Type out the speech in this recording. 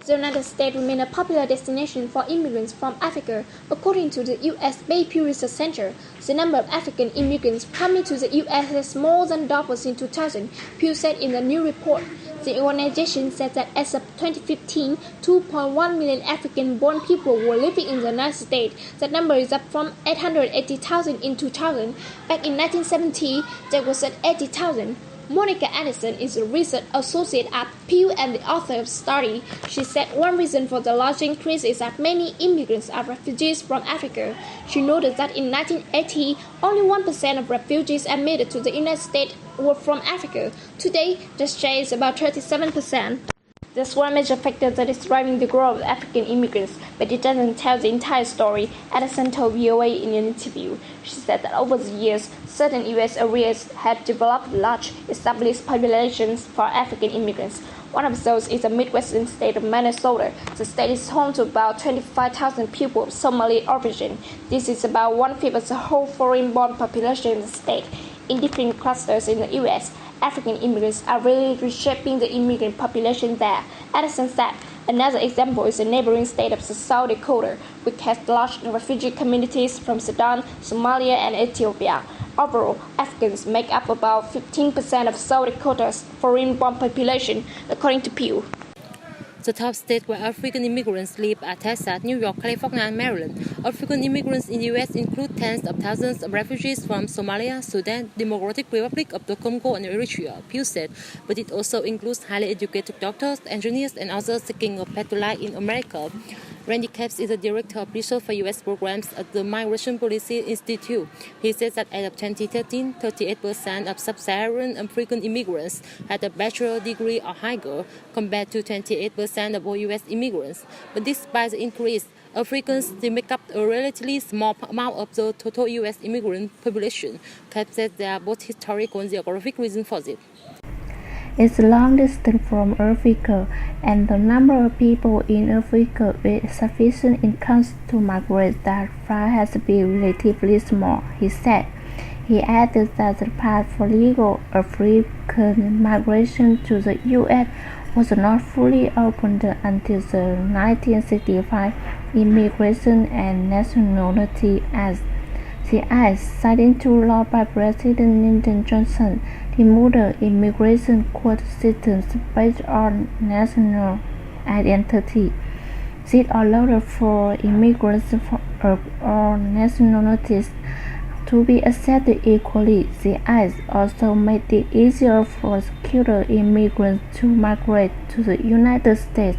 The United States remains a popular destination for immigrants from Africa. According to the U.S.-based Pew Research Center, the number of African immigrants coming to the U.S. has more than doubled since 2000, Pew said in a new report. The organization said that as of 2015, 2.1 million African-born people were living in the United States. That number is up from 880,000 in 2000. Back in 1970, there was at 80,000. Monica Anderson is a research associate at Pew and the author of the study. She said one reason for the large increase is that many immigrants are refugees from Africa. She noted that in 1980, only 1% of refugees admitted to the United States were from Africa. Today, the share is about 37%. There's one major factor that is driving the growth of African immigrants, but it doesn't tell the entire story, Anderson told VOA in an interview. She said that over the years, certain U.S. areas have developed large, established populations for African immigrants. One of those is the Midwestern state of Minnesota. The state is home to about 25,000 people of Somali origin. This is about one-fifth of the whole foreign-born population in the state. In different clusters in the U.S., African immigrants are really reshaping the immigrant population there. Anderson said, another example is the neighboring state of South Dakota, which has large refugee communities from Sudan, Somalia, and Ethiopia. Overall, Africans make up about 15% of South Dakota's foreign-born population, according to Pew. The top states where African immigrants live are Texas, New York, California, and Maryland. African immigrants in the U.S. include tens of thousands of refugees from Somalia, Sudan, Democratic Republic of the Congo, and Eritrea, Pew said, but it also includes highly educated doctors, engineers, and others seeking a better life in America. Randy Capps is the director of research for U.S. programs at the Migration Policy Institute. He says that as of 2013, 38% of sub-Saharan African immigrants had a bachelor's degree or higher, compared to 28% of all U.S. immigrants. But despite the increase, Africans still make up a relatively small amount of the total U.S. immigrant population. Capps says there are both historical and geographic reasons for this. It's long distance from Africa, and the number of people in Africa with sufficient incomes to migrate that far has been relatively small, he said. He added that the path for legal African migration to the U.S. was not fully opened until the 1965 Immigration and Nationality Act. The act, signed into law by President Lyndon Johnson, removed the immigration quota systems based on national identity. This allowed for immigrants of all nationalities to be accepted equally. The act also made it easier for skilled immigrants to migrate to the United States.